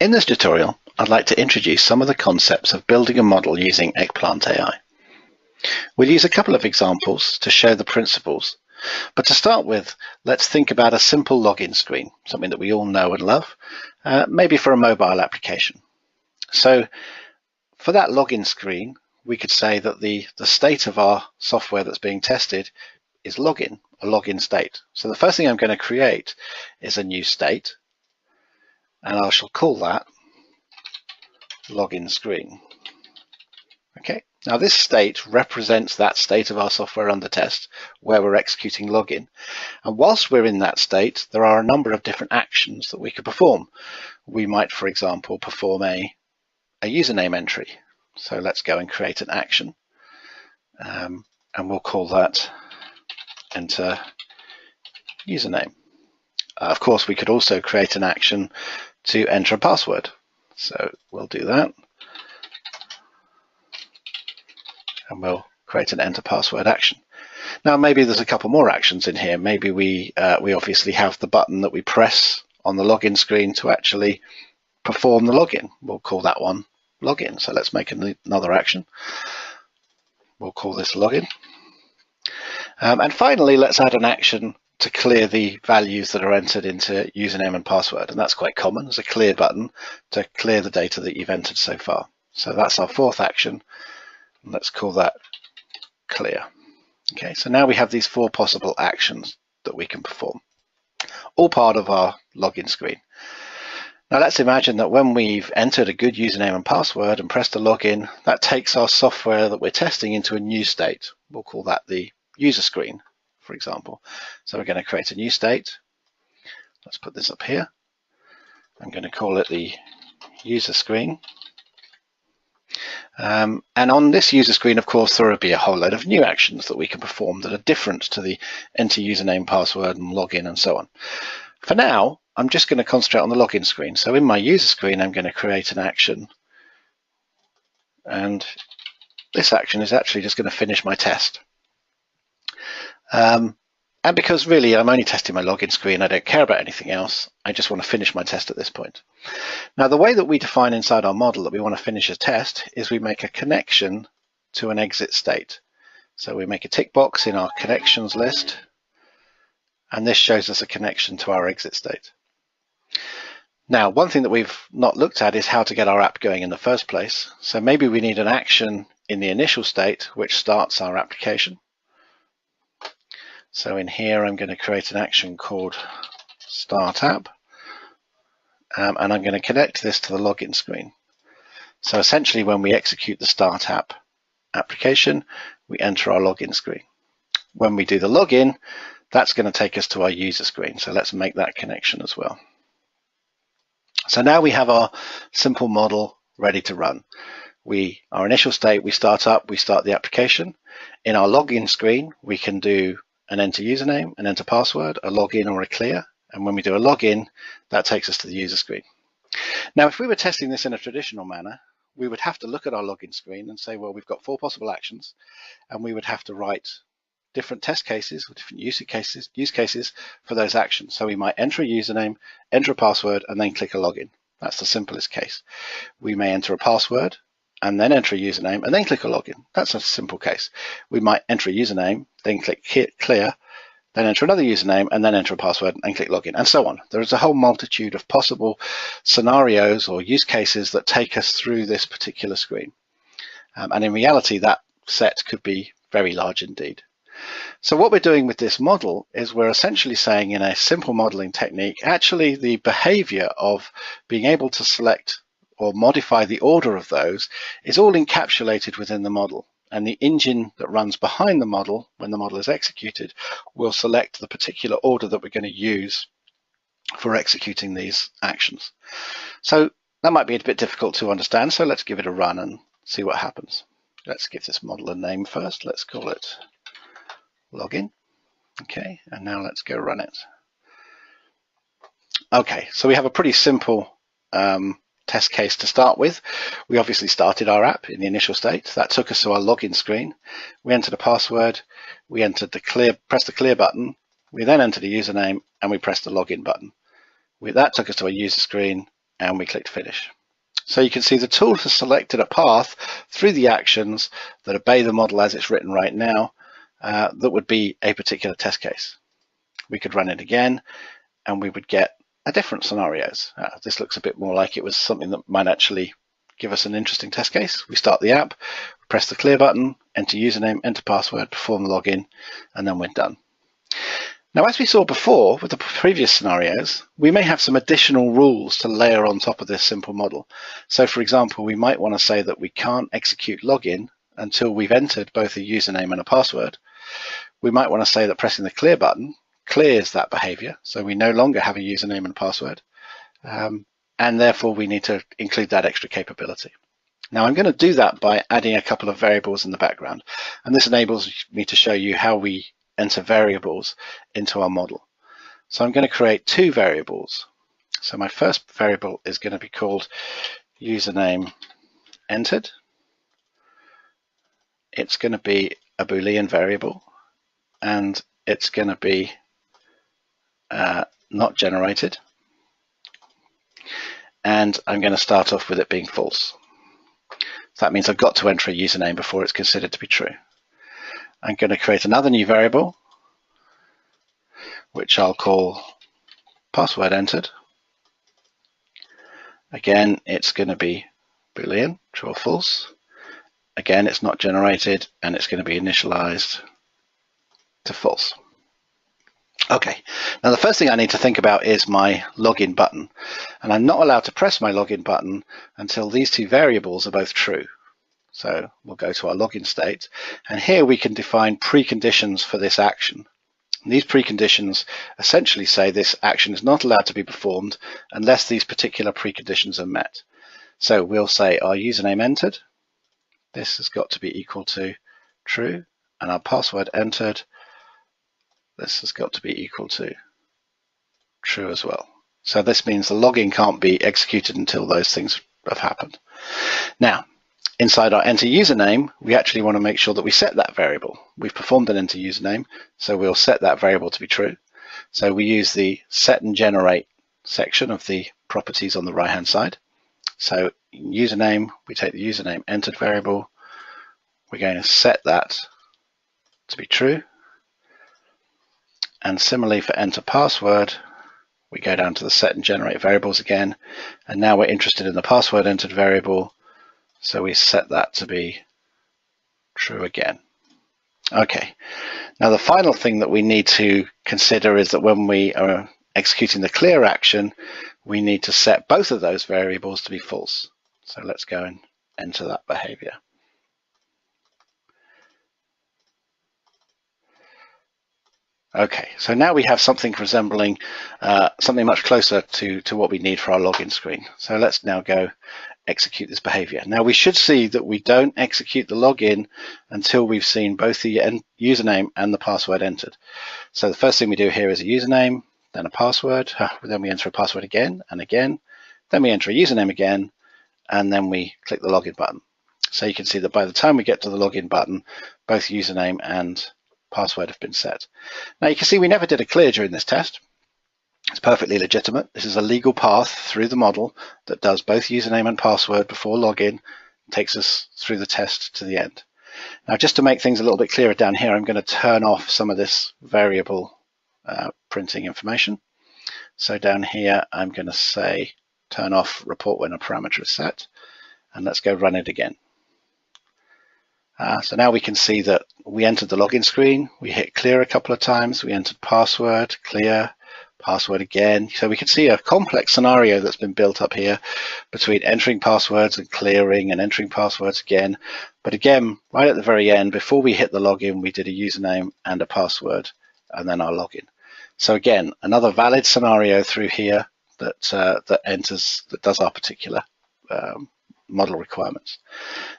In this tutorial, I'd like to introduce some of the concepts of building a model using eggplantai. We'll use a couple of examples to show the principles, but to start with, let's think about a simple login screen, something that we all know and love, maybe for a mobile application. So for that login screen, we could say that the state of our software that's being tested is login, a login state. So the first thing I'm going to create is a new state, and I shall call that login screen. Okay, now this state represents that state of our software under test where we're executing login. And whilst we're in that state, there are a number of different actions that we could perform. We might, for example, perform a username entry. So let's go and create an action, and we'll call that enter username. Of course, we could also create an action to enter a password. So we'll do that, and we'll create an enter password action. Now maybe there's a couple more actions in here. Maybe we obviously have the button that we press on the login screen to actually perform the login. We'll call that one login. So let's make another action. We'll call this login. And finally, let's add an action to clear the values that are entered into username and password. And that's quite common. There's a clear button to clear the data that you've entered so far. So that's our fourth action. Let's call that clear. Okay, so now we have these four possible actions that we can perform, all part of our login screen. Now let's imagine that when we've entered a good username and password and pressed the login, that takes our software that we're testing into a new state. We'll call that the user screen, for example. So we're going to create a new state. Let's put this up here. I'm going to call it the user screen. And on this user screen, of course, there will be a whole load of new actions that we can perform that are different to the enter username, password, and login, and so on. For now, I'm just going to concentrate on the login screen. So in my user screen, I'm going to create an action. And this action is actually just going to finish my test. And because really I'm only testing my login screen, I don't care about anything else. I just want to finish my test at this point. Now the way that we define inside our model that we want to finish a test is we make a connection to an exit state. So we make a tick box in our connections list, and this shows us a connection to our exit state. Now one thing that we've not looked at is how to get our app going in the first place. So maybe we need an action in the initial state which starts our application. So in here, I'm going to create an action called Start App, and I'm going to connect this to the login screen. So essentially, when we execute the Start App application, we enter our login screen. When we do the login, that's going to take us to our user screen. So let's make that connection as well. So now we have our simple model ready to run. Our initial state, we start the application. In our login screen, we can do an enter username, an enter password, a login, or a clear. And when we do a login, that takes us to the user screen. Now, if we were testing this in a traditional manner, we would have to look at our login screen and say, well, we've got four possible actions, and we would have to write different test cases or different use cases for those actions. So we might enter a username, enter a password, and then click a login. That's the simplest case. We may enter a password and then enter a username and then click a login. That's a simple case. We might enter a username, then click clear, then enter another username and then enter a password and click login, and so on. There is a whole multitude of possible scenarios or use cases that take us through this particular screen. And in reality, that set could be very large indeed. So what we're doing with this model is we're essentially saying in a simple modeling technique, actually the behavior of being able to select or modify the order of those is all encapsulated within the model. And the engine that runs behind the model, when the model is executed, will select the particular order that we're going to use for executing these actions. So that might be a bit difficult to understand, so let's give it a run and see what happens. Let's give this model a name first. Let's call it login. Okay, and now let's go run it. Okay, so we have a pretty simple test case to start with. We obviously started our app in the initial state. That took us to our login screen. We entered a password, we entered pressed the clear button, we then entered a username, and we pressed the login button. That took us to a user screen, and we clicked finish. So you can see the tool has selected a path through the actions that obey the model as it's written right now, that would be a particular test case. We could run it again and we would get a different scenarios. This looks a bit more like it was something that might actually give us an interesting test case. We start the app, press the clear button, enter username, enter password, perform login, and then we're done. Now, as we saw before with the previous scenarios, we may have some additional rules to layer on top of this simple model. So for example, we might want to say that we can't execute login until we've entered both a username and a password. We might want to say that pressing the clear button clears that behavior, so we no longer have a username and password, and therefore we need to include that extra capability. Now I'm going to do that by adding a couple of variables in the background, and this enables me to show you how we enter variables into our model. So I'm going to create two variables. So my first variable is going to be called username entered. It's going to be a Boolean variable, and it's going to be not generated, and I'm going to start off with it being false. So that means I've got to enter a username before it's considered to be true. I'm going to create another new variable, which I'll call password entered. Again, it's going to be Boolean, true or false. Again, it's not generated, and it's going to be initialized to false. Okay, now the first thing I need to think about is my login button, and I'm not allowed to press my login button until these two variables are both true. So we'll go to our login state, and here we can define preconditions for this action. And these preconditions essentially say this action is not allowed to be performed unless these particular preconditions are met. So we'll say our username entered, this has got to be equal to true, and our password entered, this has got to be equal to true as well. So this means the login can't be executed until those things have happened. Now, inside our enter username, we actually want to make sure that we set that variable. We've performed an enter username, so we'll set that variable to be true. So we use the set and generate section of the properties on the right hand side. So in username, we take the username entered variable, we're going to set that to be true. And similarly for enter password, we go down to the set and generate variables again, and now we're interested in the password entered variable, so we set that to be true again. Okay, now the final thing that we need to consider is that when we are executing the clear action, we need to set both of those variables to be false. So let's go and enter that behavior. Okay, so now we have something resembling something much closer to what we need for our login screen. So let's now go execute this behavior. Now we should see that we don't execute the login until we've seen both the username and the password entered. So the first thing we do here is a username, then a password, then we enter a password again and again, then we enter a username again, and then we click the login button. So you can see that by the time we get to the login button, both username and password have been set. Now you can see we never did a clear during this test. It's perfectly legitimate. This is a legal path through the model that does both username and password before login, takes us through the test to the end. Now just to make things a little bit clearer down here, I'm going to turn off some of this variable printing information. So down here I'm going to say turn off report when a parameter is set, and let's go run it again. So now we can see that we entered the login screen, we hit clear a couple of times, we entered password, clear, password again. So we can see a complex scenario that's been built up here between entering passwords and clearing and entering passwords again. But again, right at the very end, before we hit the login, we did a username and a password and then our login. So again, another valid scenario through here that that does our particular model requirements.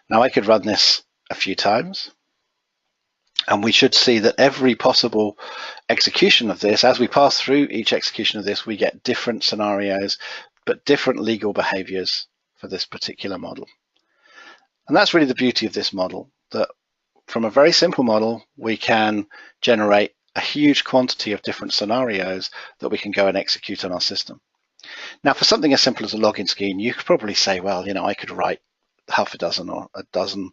Now I could run this a few times, and we should see that every possible execution of this, as we pass through each execution of this, we get different scenarios, but different legal behaviors for this particular model. And that's really the beauty of this model, that from a very simple model, we can generate a huge quantity of different scenarios that we can go and execute on our system. Now, for something as simple as a login screen, you could probably say, well, I could write half a dozen or a dozen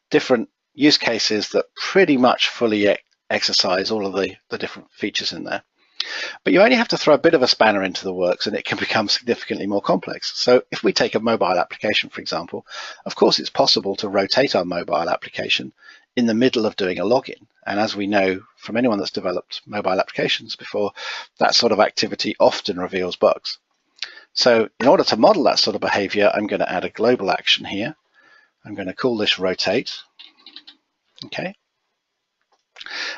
different use cases that pretty much fully exercise all of the different features in there. But you only have to throw a bit of a spanner into the works and it can become significantly more complex. So if we take a mobile application, for example, of course it's possible to rotate our mobile application in the middle of doing a login. And as we know from anyone that's developed mobile applications before, that sort of activity often reveals bugs. So in order to model that sort of behavior, I'm going to add a global action here. I'm going to call this rotate. Okay.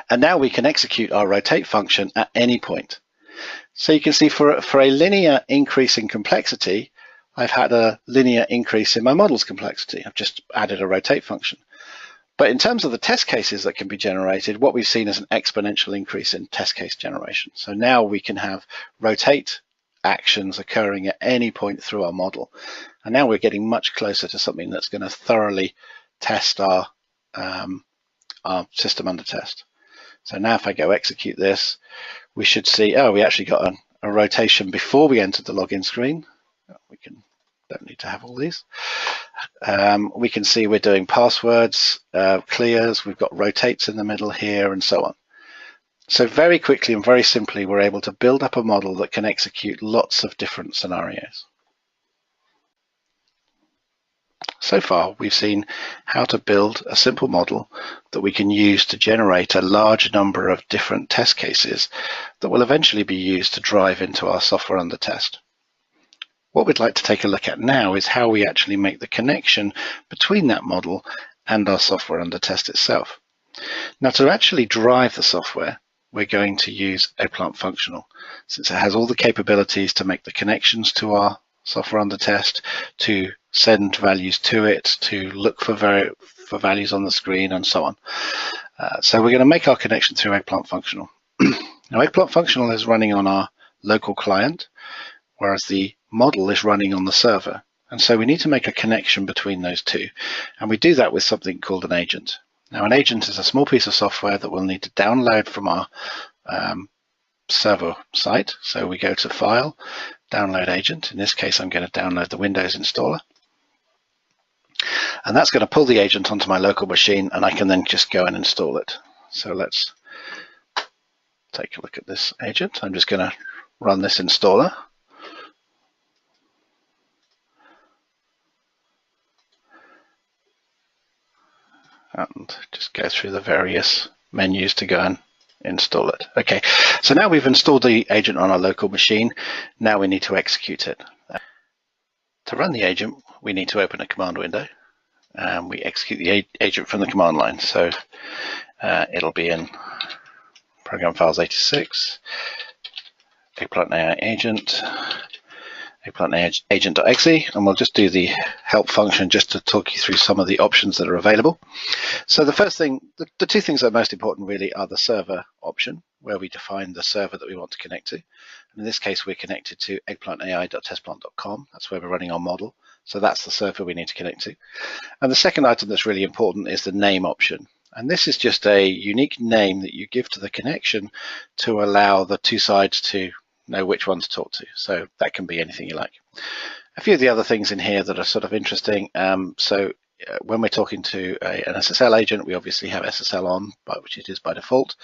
And now we can execute our rotate function at any point. So you can see for a linear increase in complexity, I've had a linear increase in my model's complexity. I've just added a rotate function. But in terms of the test cases that can be generated, what we've seen is an exponential increase in test case generation. So now we can have rotate actions occurring at any point through our model. And now we're getting much closer to something that's going to thoroughly test our system under test. So now if I go execute this, we should see, oh, we actually got a rotation before we entered the login screen. Don't need to have all these. We can see we're doing passwords, clears, we've got rotates in the middle here and so on. So very quickly and very simply, we're able to build up a model that can execute lots of different scenarios. So far, we've seen how to build a simple model that we can use to generate a large number of different test cases that will eventually be used to drive into our software under test. What we'd like to take a look at now is how we actually make the connection between that model and our software under test itself. Now, to actually drive the software, we're going to use eggplant functional, since it has all the capabilities to make the connections to our software under test, to send values to it, to look for values on the screen, and so on. So we're going to make our connection through eggplant functional. Now, eggplant functional is running on our local client, whereas the model is running on the server. And so we need to make a connection between those two. And we do that with something called an agent. Now, an agent is a small piece of software that we'll need to download from our server site. So we go to File, Download Agent. In this case, I'm going to download the Windows installer. And that's going to pull the agent onto my local machine, and I can then just go and install it. So let's take a look at this agent. I'm just going to run this installer. And just go through the various menus to go and install it. Okay, so now we've installed the agent on our local machine. Now we need to execute it. To run the agent, we need to open a command window, and we execute the agent from the command line. So it'll be in Program Files 86, eggplantai agent, eggplantai agent.exe, and we'll just do the help function just to talk you through some of the options that are available. So the first thing, the two things that are most important really are the server option, where we define the server that we want to connect to. And in this case, we're connected to eggplantai.testplant.com. That's where we're running our model. So that's the server we need to connect to. And the second item that's really important is the name option. And this is just a unique name that you give to the connection to allow the two sides to know which one to talk to. So that can be anything you like. A few of the other things in here that are sort of interesting. When we're talking to an SSL agent, we obviously have SSL on, which it is by default.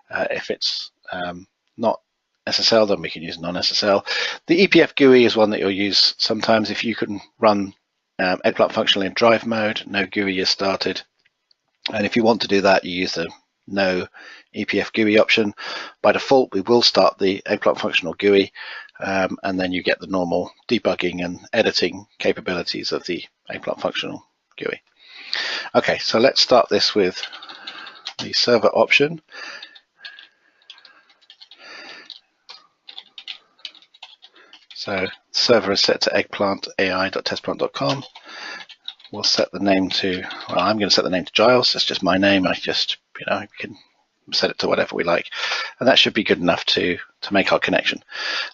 If it's not SSL, then we can use non-SSL. The EPF GUI is one that you'll use sometimes if you can run eggplant functional in drive mode. No GUI is started. And if you want to do that, you use the no EPF GUI option. By default, we will start the eggplant functional GUI, and then you get the normal debugging and editing capabilities of the eggplant functional GUI. Okay, so let's start this with the server option. So server is set to eggplantai.testplant.com. We'll set the name to, well, I'm going to set the name to Giles. It's just my name. I just, you can set it to whatever we like. And that should be good enough to make our connection.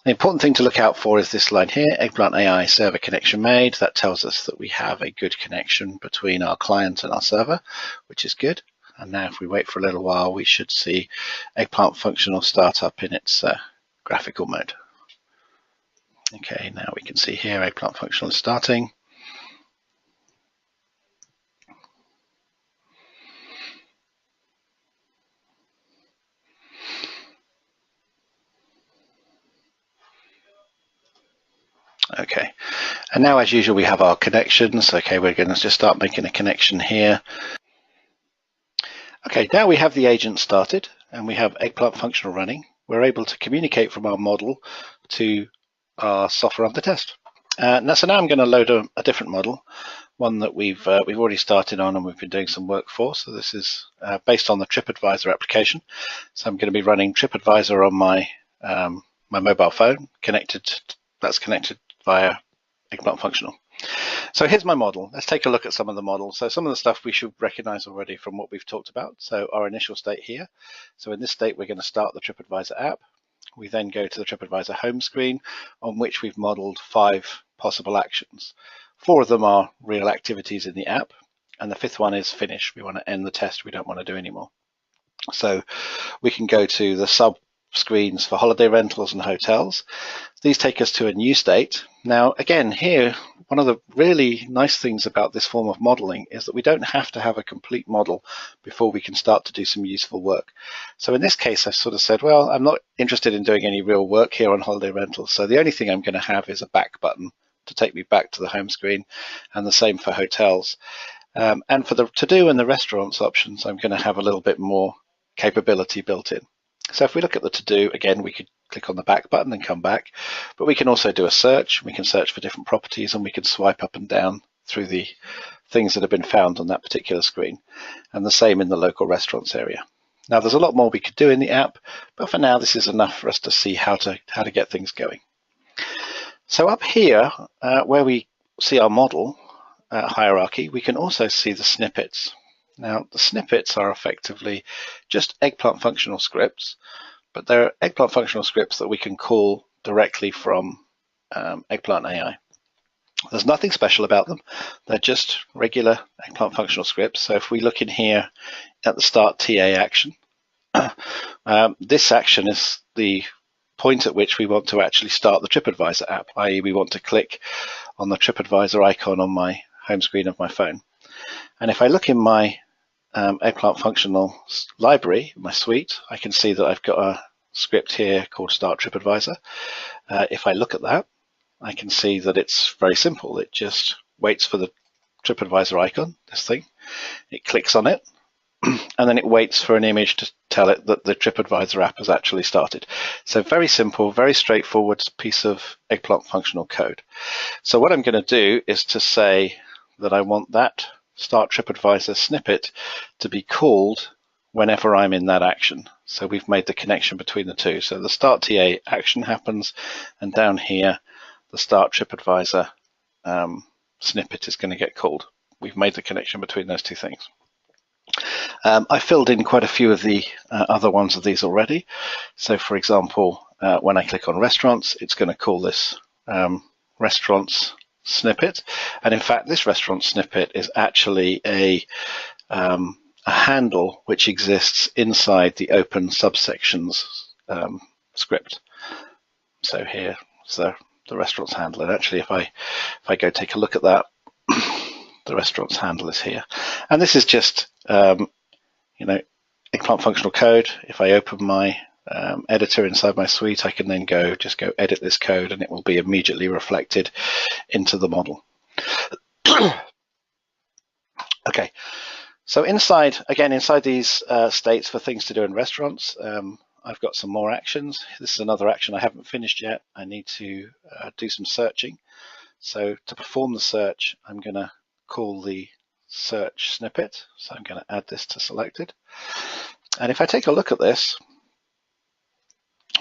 The important thing to look out for is this line here, eggplantai server connection made. That tells us that we have a good connection between our client and our server, which is good. And now if we wait for a little while, we should see eggplant functional start up in its graphical mode. Okay, now we can see here eggplant functional is starting. Okay, and now as usual we have our connections. Okay, we're going to just start making a connection here. Okay, now we have the agent started and we have eggplant functional running. We're able to communicate from our model to our software under test. So now I'm going to load a different model, one that we've already started on and we've been doing some work for. So this is based on the TripAdvisor application. So I'm going to be running TripAdvisor on my my mobile phone, that's connected via eggplant functional. So here's my model. Let's take a look at some of the models. So some of the stuff we should recognize already from what we've talked about. So our initial state here. So in this state, we're going to start the TripAdvisor app. We then go to the TripAdvisor home screen on which we've modeled 5 possible actions. 4 of them are real activities in the app, and the 5th one is finish. We want to end the test. We don't want to do anymore. So we can go to the sub screens for holiday rentals and hotels. These take us to a new state. Now, again, here, one of the really nice things about this form of modeling is that we don't have to have a complete model before we can start to do some useful work. So in this case, I sort of said, well, I'm not interested in doing any real work here on holiday rentals. So the only thing I'm going to have is a back button to take me back to the home screen, and the same for hotels. And for the to-do and the restaurants options, I'm going to have a little bit more capability built in. So if we look at the to-do, again, we could click on the back button and come back, but we can also do a search. We can search for different properties and we can swipe up and down through the things that have been found on that particular screen, and the same in the local restaurants area. Now there's a lot more we could do in the app, but for now this is enough for us to see how to get things going. So up here, where we see our model hierarchy, we can also see the snippets. Now, the snippets are effectively just eggplant functional scripts, but they're eggplant functional scripts that we can call directly from eggplant AI. There's nothing special about them. They're just regular eggplant functional scripts. So if we look in here at the start TA action, this action is the point at which we want to actually start the TripAdvisor app, i.e. we want to click on the TripAdvisor icon on my home screen of my phone. And if I look in my eggplant functional library, my suite, I can see that I've got a script here called Start TripAdvisor. If I look at that, I can see that it's very simple. It just waits for the TripAdvisor icon, this thing. It clicks on it, and then it waits for an image to tell it that the TripAdvisor app has actually started. So very simple, very straightforward piece of eggplant functional code. So what I'm going to do is to say that I want that Start TripAdvisor snippet to be called whenever I'm in that action. So we've made the connection between the two. So the Start TA action happens, and down here, the Start TripAdvisor snippet is going to get called. We've made the connection between those two things. I filled in quite a few of the other ones of these already. So for example, when I click on restaurants, it's going to call this restaurants snippet. And in fact, this restaurant snippet is actually a handle which exists inside the open subsections script. So here, so the restaurants handle. And actually, if I go take a look at that, the restaurants handle is here. And this is just, eggplant functional code. If I open my editor inside my suite, I can then just go edit this code, and it will be immediately reflected into the model. Okay, so inside these states for things to do in restaurants, I've got some more actions. This is another action I haven't finished yet. I need to do some searching. So to perform the search, I'm going to call the search snippet. So I'm going to add this to selected. And if I take a look at this,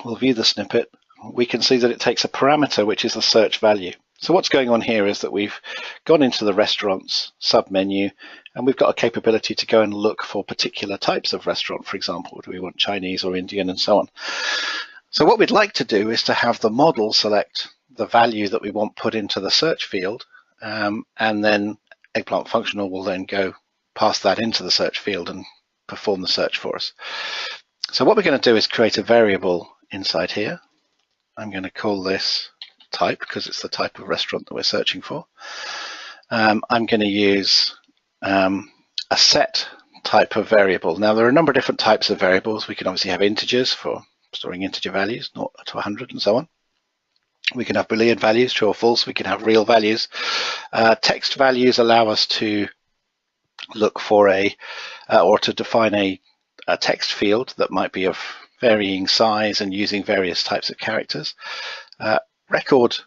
we'll view the snippet. We can see that it takes a parameter, which is the search value. So what's going on here is that we've gone into the restaurants submenu, and we've got a capability to go and look for particular types of restaurant. For example, do we want Chinese or Indian, and so on. So what we'd like to do is to have the model select the value that we want put into the search field, and then eggplant functional will then go pass that into the search field and perform the search for us. So what we're going to do is create a variable inside here. I'm going to call this type because it's the type of restaurant that we're searching for. I'm going to use a set type of variable. Now there are a number of different types of variables. We can obviously have integers for storing integer values, 0 to 100 and so on. We can have Boolean values, true or false. We can have real values. Text values allow us to look for or to define a text field that might be of varying size and using various types of characters. Record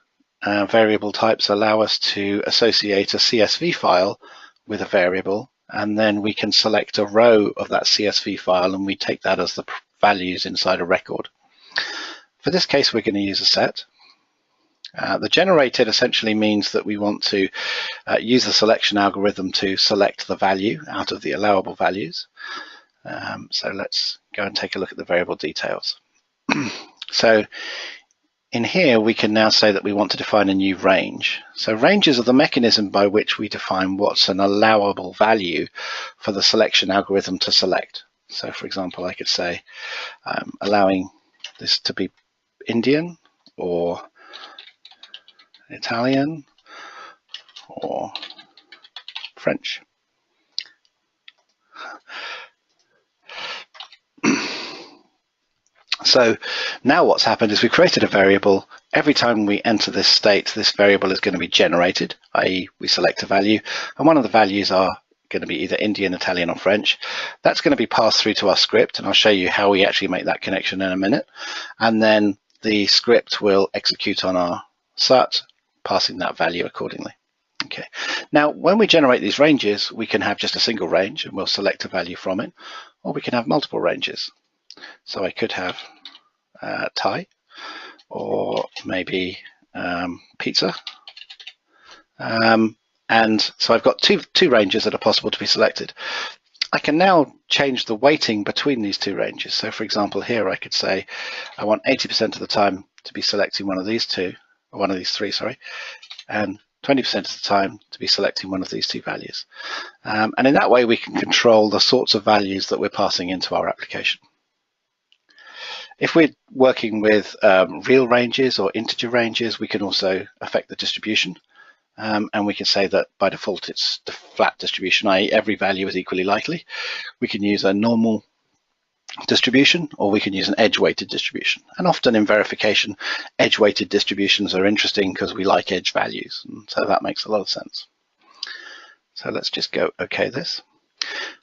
variable types allow us to associate a CSV file with a variable, and then we can select a row of that CSV file and we take that as the values inside a record. For this case, we're going to use a set. The generated essentially means that we want to use the selection algorithm to select the value out of the allowable values. So let's go and take a look at the variable details. So in here, we can now say that we want to define a new range. So ranges are the mechanism by which we define what's an allowable value for the selection algorithm to select. So for example, I could say allowing this to be Indian or Italian or French. So now what's happened is we created a variable. Every time we enter this state, this variable is going to be generated, i.e. we select a value, and one of the values are going to be either Indian, Italian or French. That's going to be passed through to our script, and I'll show you how we actually make that connection in a minute. And then the script will execute on our SUT, passing that value accordingly. Okay. Now, when we generate these ranges, we can have just a single range and we'll select a value from it, or we can have multiple ranges. So I could have Thai, or maybe pizza. And so I've got two ranges that are possible to be selected. I can now change the weighting between these two ranges. So for example, here I could say I want 80% of the time to be selecting one of these three, sorry, and 20% of the time to be selecting one of these two values. And in that way, we can control the sorts of values that we're passing into our application. If we're working with real ranges or integer ranges, we can also affect the distribution. And we can say that by default, it's the flat distribution, i.e. every value is equally likely. We can use a normal distribution, or we can use an edge-weighted distribution. And often in verification, edge-weighted distributions are interesting because we like edge values. And so that makes a lot of sense. So let's just go OK this.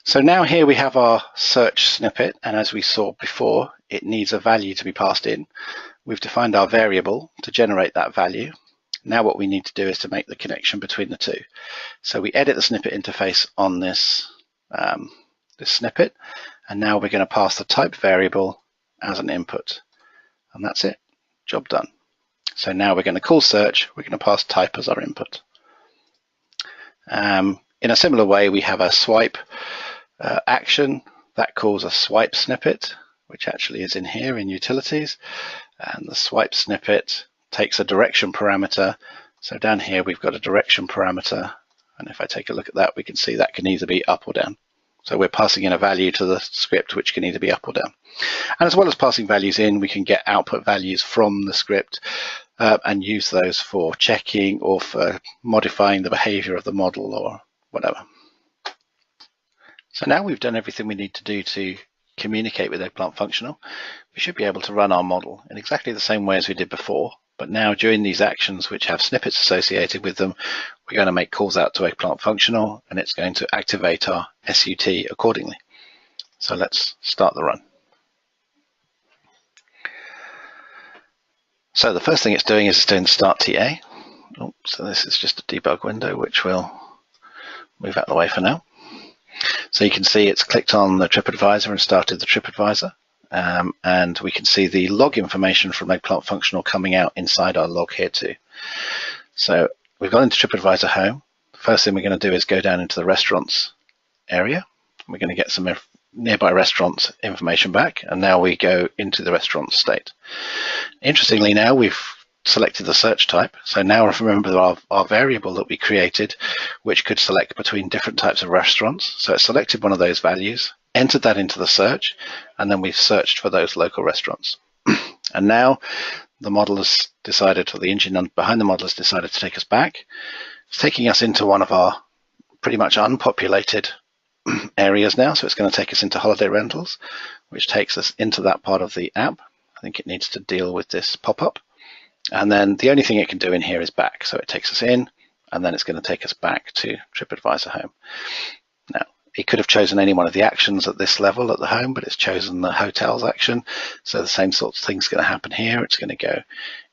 So now here we have our search snippet, and as we saw before, it needs a value to be passed in. We've defined our variable to generate that value. Now what we need to do is to make the connection between the two. So we edit the snippet interface on this, this snippet, and now we're going to pass the type variable as an input. And that's it, job done. So now we're going to call search, we're going to pass type as our input. In a similar way, we have a swipe action that calls a swipe snippet, which actually is in here in utilities. And the swipe snippet takes a direction parameter. So down here, we've got a direction parameter. And if I take a look at that, we can see that can either be up or down. So we're passing in a value to the script, which can either be up or down. And as well as passing values in, we can get output values from the script and use those for checking or for modifying the behavior of the model or whatever. So now we've done everything we need to do to communicate with Eggplant Functional. We should be able to run our model in exactly the same way as we did before. But now during these actions which have snippets associated with them, we're going to make calls out to Eggplant Functional, and it's going to activate our SUT accordingly. So let's start the run. So the first thing it's doing is it's doing the start TA. Oh, so this is just a debug window, which we'll move out of the way for now. So you can see it's clicked on the TripAdvisor and started the TripAdvisor. And we can see the log information from Eggplant Functional coming out inside our log here too. So we've gone into TripAdvisor Home. The first thing we're going to do is go down into the restaurants area. We're going to get some nearby restaurants information back, and now we go into the restaurant state. Interestingly, now we've selected the search type. So now remember our variable that we created, which could select between different types of restaurants. So it selected one of those values, entered that into the search, and then we've searched for those local restaurants. And now the model has decided, or the engine behind the model has decided to take us back. It's taking us into one of our pretty much unpopulated areas now. So it's going to take us into holiday rentals, which takes us into that part of the app. I think it needs to deal with this pop-up. And then the only thing it can do in here is back. So it takes us in, and then it's going to take us back to TripAdvisor Home. Now, it could have chosen any one of the actions at this level at the home, but it's chosen the hotels action. So the same sorts of things going to happen here. It's going to go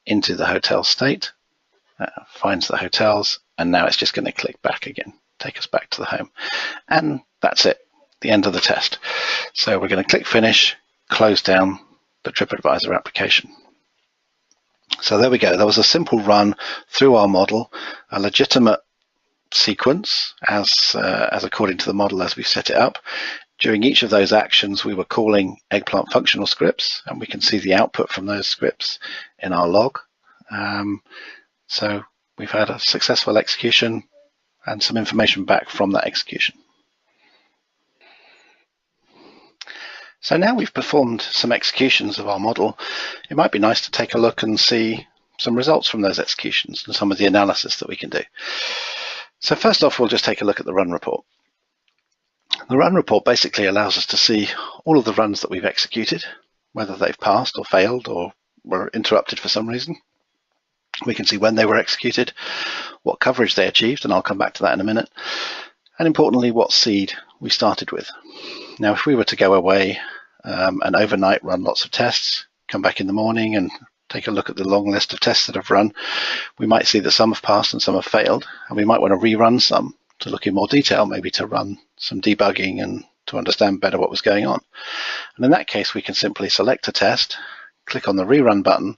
into the hotel state, finds the hotels, and now it's just going to click back again, take us back to the home. And that's it, the end of the test. So we're going to click finish, close down the TripAdvisor application. So there we go. There was a simple run through our model, a legitimate sequence as according to the model as we set it up. During each of those actions, we were calling eggplant functional scripts, and we can see the output from those scripts in our log. So we've had a successful execution and some information back from that execution. So now we've performed some executions of our model, it might be nice to take a look and see some results from those executions and some of the analysis that we can do. So first off, we'll just take a look at the run report. The run report basically allows us to see all of the runs that we've executed, whether they've passed or failed or were interrupted for some reason. We can see when they were executed, what coverage they achieved, and I'll come back to that in a minute, and importantly, what seed we started with. Now, if we were to go away and overnight run lots of tests, come back in the morning and take a look at the long list of tests that have run, we might see that some have passed and some have failed, and we might want to rerun some to look in more detail, maybe to run some debugging and to understand better what was going on. And in that case, we can simply select a test, click on the rerun button,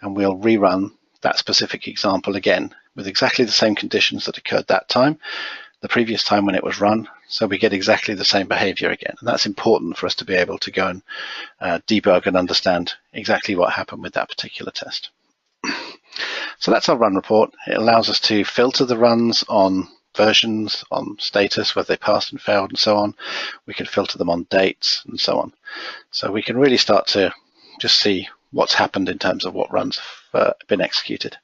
and we'll rerun that specific example again with exactly the same conditions that occurred that time, the previous time when it was run, so we get exactly the same behavior again. And that's important for us to be able to go and debug and understand exactly what happened with that particular test. So that's our run report. It allows us to filter the runs on versions, on status, whether they passed and failed and so on. We can filter them on dates and so on. So we can really start to just see what's happened in terms of what runs have been executed.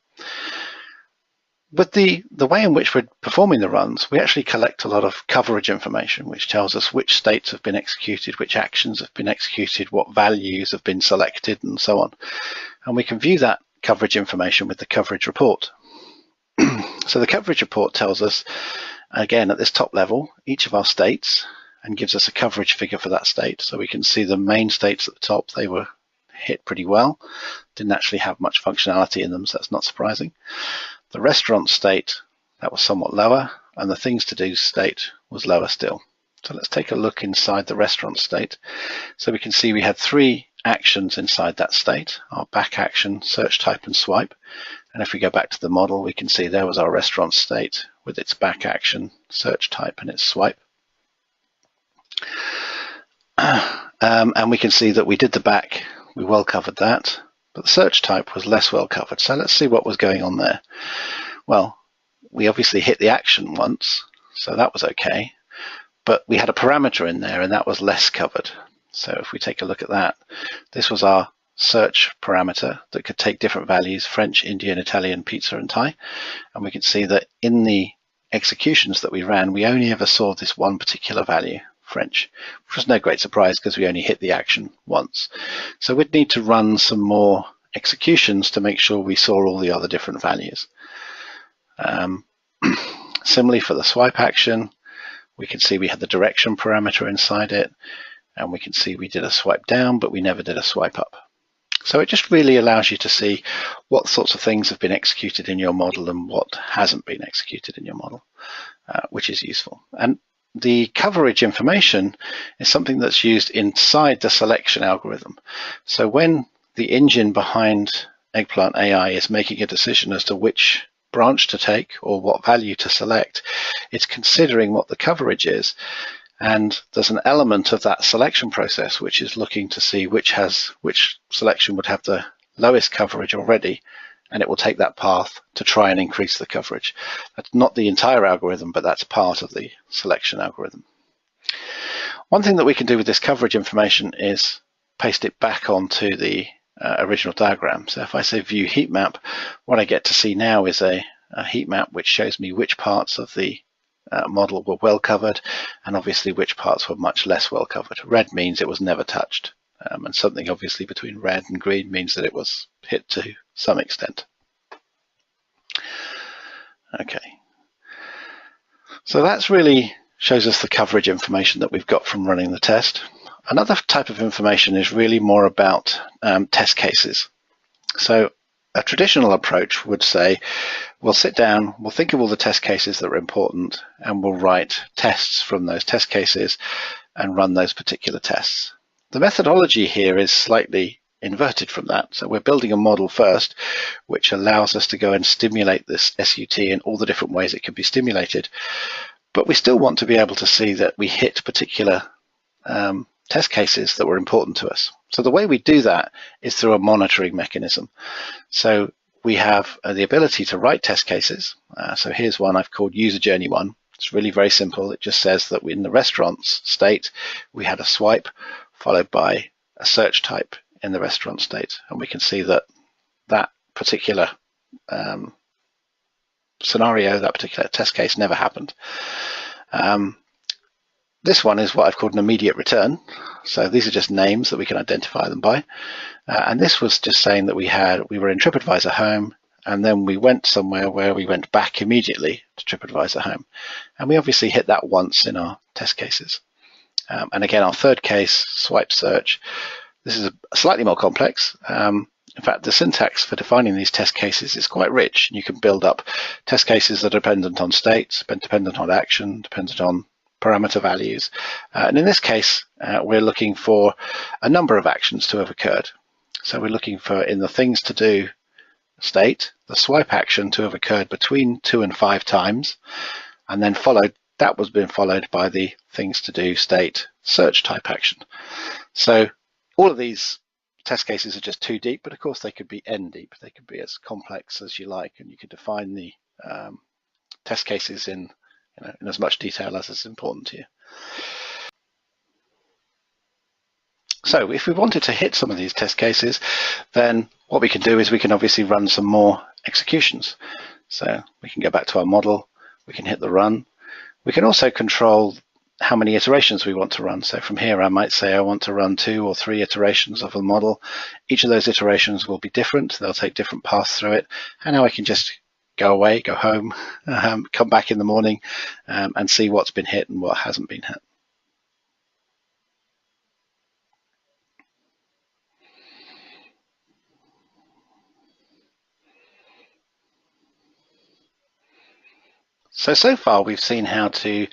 With the way in which we're performing the runs, we actually collect a lot of coverage information, which tells us which states have been executed, which actions have been executed, what values have been selected, and so on. And we can view that coverage information with the coverage report. So the coverage report tells us, again, at this top level, each of our states, and gives us a coverage figure for that state. So we can see the main states at the top, they were hit pretty well, didn't actually have much functionality in them, so that's not surprising. The restaurant state, that was somewhat lower, and the things to do state was lower still. So let's take a look inside the restaurant state. So we can see we had 3 actions inside that state, our back action, search type, and swipe. And if we go back to the model, we can see there was our restaurant state with its back action, search type, and its swipe. And we can see that we did the back, we well covered that, but the search type was less well covered. So let's see what was going on there. Well, we obviously hit the action once, so that was okay, but we had a parameter in there and that was less covered. So if we take a look at that, this was our search parameter that could take different values, French, Indian, Italian, pizza, and Thai. And we can see that in the executions that we ran, we only ever saw this one particular value, French, which was no great surprise because we only hit the action once. So we'd need to run some more executions to make sure we saw all the other different values. Similarly for the swipe action, we can see we had the direction parameter inside it, and we can see we did a swipe down, but we never did a swipe up. So it just really allows you to see what sorts of things have been executed in your model and what hasn't been executed in your model, which is useful. And the coverage information is something that's used inside the selection algorithm. So when the engine behind Eggplant AI is making a decision as to which branch to take or what value to select, it's considering what the coverage is. And there's an element of that selection process which is looking to see which selection would have the lowest coverage already, and it will take that path to try and increase the coverage. That's not the entire algorithm, but that's part of the selection algorithm. One thing that we can do with this coverage information is paste it back onto the original diagram. So if I say view heat map, what I get to see now is a heat map which shows me which parts of the model were well covered and obviously which parts were much less well covered. Red means it was never touched, and something obviously between red and green means that it was hit to some extent. Okay, so that's really shows us the coverage information that we've got from running the test. Another type of information is really more about test cases. So a traditional approach would say, we'll sit down, we'll think of all the test cases that are important, and we'll write tests from those test cases and run those particular tests. The methodology here is slightly inverted from that. So we're building a model first, which allows us to go and stimulate this SUT in all the different ways it can be stimulated. But we still want to be able to see that we hit particular test cases that were important to us. So the way we do that is through a monitoring mechanism. So we have the ability to write test cases. So here's one I've called user journey 1. It's really very simple. It just says that in the restaurants state, we had a swipe followed by a search type in the restaurant state. And we can see that that particular scenario, that particular test case never happened. This one is what I've called an immediate return. So these are just names that we can identify them by. And this was just saying that we were in TripAdvisor Home, and then we went somewhere where we went back immediately to TripAdvisor Home. And we obviously hit that once in our test cases. And again, our third case, swipe search, this is slightly more complex. In fact, the syntax for defining these test cases is quite rich. You can build up test cases that are dependent on states, dependent on action, dependent on parameter values. And in this case, we're looking for a number of actions to have occurred. So we're looking for, in the things to do state, the swipe action to have occurred between 2 and 5 times, and then that was being followed by the things to do state search type action. So all of these test cases are just too deep, but of course they could be n deep. They could be as complex as you like, and you could define the test cases in as much detail as is important to you. So if we wanted to hit some of these test cases, then what we can do is we can obviously run some more executions. So we can go back to our model, we can hit the run. We can also control how many iterations we want to run. So from here, I might say I want to run 2 or 3 iterations of a model. Each of those iterations will be different. They'll take different paths through it. And now I can just go away, go home, come back in the morning and see what's been hit and what hasn't been hit. So far we've seen how to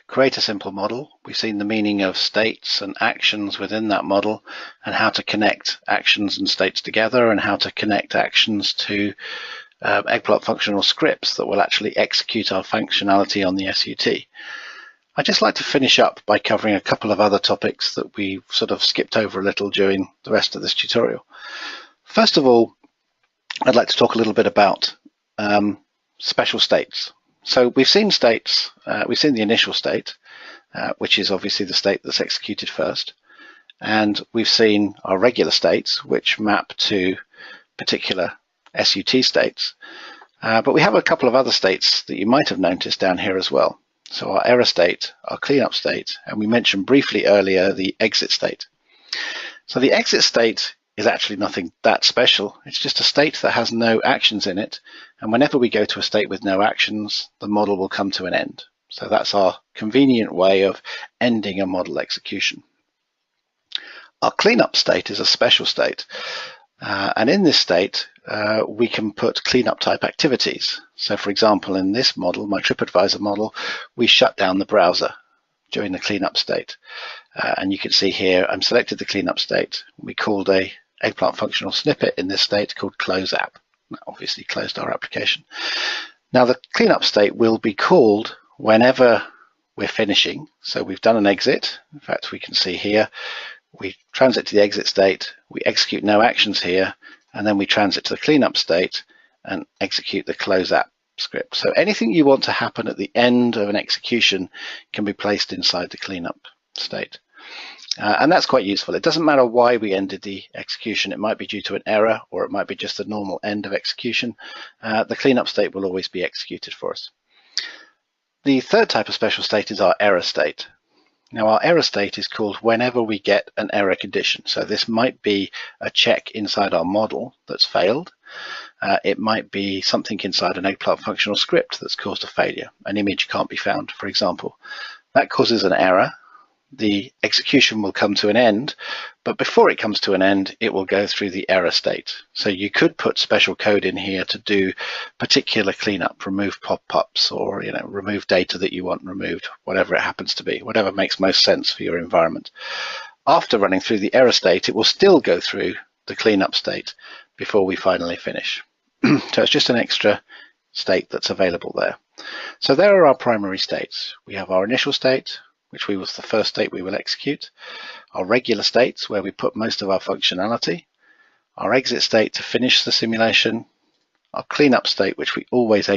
create a simple model. We've seen the meaning of states and actions within that model, and how to connect actions and states together, and how to connect actions to eggplant functional scripts that will actually execute our functionality on the SUT. I'd just like to finish up by covering a couple of other topics that we sort of skipped over a little during the rest of this tutorial. First of all, I'd like to talk a little bit about special states. So we've seen states, we've seen the initial state, which is obviously the state that's executed first. And we've seen our regular states, which map to particular SUT states. But we have a couple of other states that you might have noticed down here as well. So our error state, our cleanup state, and we mentioned briefly earlier the exit state. So the exit state is actually nothing that special. It's just a state that has no actions in it. And whenever we go to a state with no actions, the model will come to an end. So that's our convenient way of ending a model execution. Our cleanup state is a special state. And in this state, we can put cleanup type activities. So for example, in this model, my TripAdvisor model, we shut down the browser during the cleanup state. And you can see here, I'm selected the cleanup state. We called a eggplant functional snippet in this state called close app. That obviously closed our application. Now the cleanup state will be called whenever we're finishing. So we've done an exit. In fact, we can see here, we transit to the exit state, we execute no actions here, and then we transit to the cleanup state and execute the close app script. So anything you want to happen at the end of an execution can be placed inside the cleanup state. And that's quite useful. It doesn't matter why we ended the execution. It might be due to an error, or it might be just a normal end of execution. The cleanup state will always be executed for us. The third type of special state is our error state. Now, our error state is called whenever we get an error condition. So this might be a check inside our model that's failed. It might be something inside an eggplant functional script that's caused a failure. An image can't be found, for example. That causes an error. The execution will come to an end, but before it comes to an end, it will go through the error state. So you could put special code in here to do particular cleanup, remove pop-ups, or remove data that you want removed, whatever it happens to be, whatever makes most sense for your environment. After running through the error state, it will still go through the cleanup state before we finally finish. So it's just an extra state that's available there. So there are our primary states. We have our initial state, which was the first state we will execute, our regular states where we put most of our functionality, our exit state to finish the simulation, our cleanup state which we always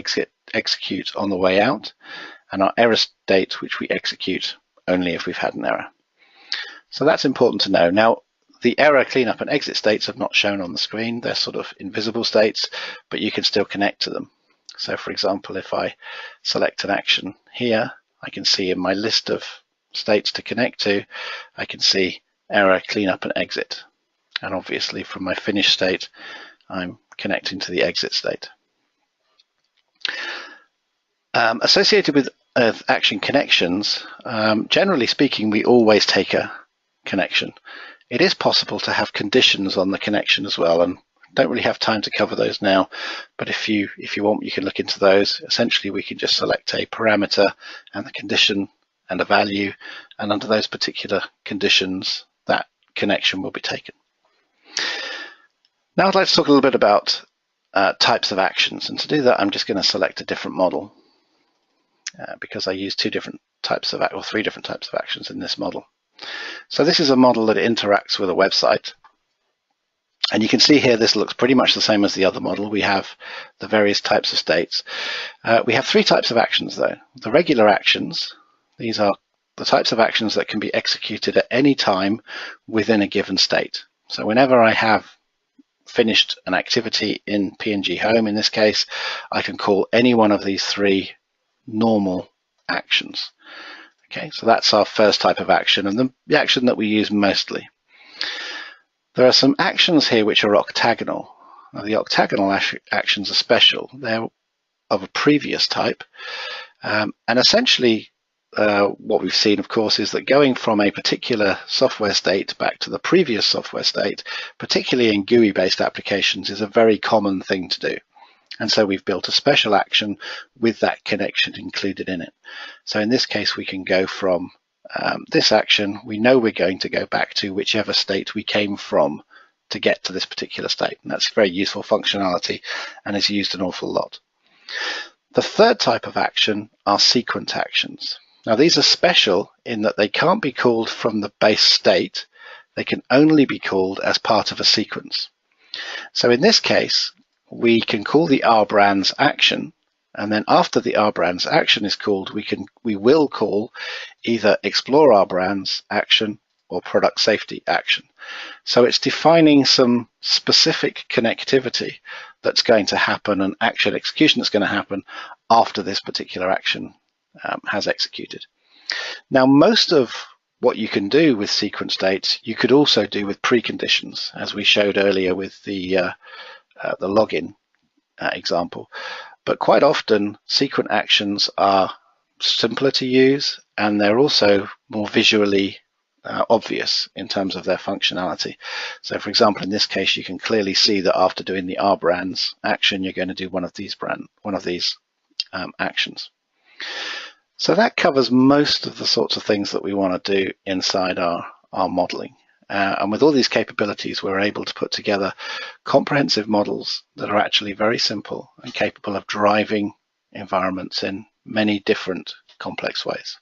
execute on the way out, and our error state which we execute only if we've had an error. So that's important to know. Now, the error, cleanup and exit states are not shown on the screen. They're sort of invisible states, but you can still connect to them. So for example, if I select an action here, I can see in my list of states to connect to, I can see error, cleanup and exit. And obviously from my finish state, I'm connecting to the exit state. Associated with action connections, generally speaking, we always take a connection. It is possible to have conditions on the connection as well, and don't really have time to cover those now, but if you want, you can look into those. Essentially, we can just select a parameter and the condition and a value, and under those particular conditions, that connection will be taken. Now I'd like to talk a little bit about types of actions, and to do that, I'm just going to select a different model because I use three different types of actions in this model. So this is a model that interacts with a website. And you can see here, this looks pretty much the same as the other model. We have the various types of states. We have three types of actions though. The regular actions, these are the types of actions that can be executed at any time within a given state. So whenever I have finished an activity in PNG Home, in this case, I can call any one of these three normal actions. Okay, so that's our first type of action, and the action that we use mostly. There are some actions here which are octagonal. Now, the octagonal actions are special. They're of a previous type. And essentially, what we've seen, of course, is that going from a particular software state back to the previous software state, particularly in GUI-based applications, is a very common thing to do. And so we've built a special action with that connection included in it. So in this case, we can go from this action, we know we're going to go back to whichever state we came from to get to this particular state. And that's very useful functionality and is used an awful lot. The third type of action are sequence actions. Now these are special in that they can't be called from the base state. They can only be called as part of a sequence. So in this case, we can call the rbrands action, and then after the rbrands action is called, we will call either explore rbrands action or product safety action. So it's defining some specific connectivity that's going to happen, an action execution that's going to happen after this particular action has executed. Now, most of what you can do with sequence states, you could also do with preconditions, as we showed earlier with the login example. But quite often, sequence actions are simpler to use, and they're also more visually obvious in terms of their functionality. So for example, in this case, you can clearly see that after doing the rbrands action, you're going to do one of these actions. So that covers most of the sorts of things that we want to do inside our modeling. And with all these capabilities, we're able to put together comprehensive models that are actually very simple and capable of driving environments in many different complex ways.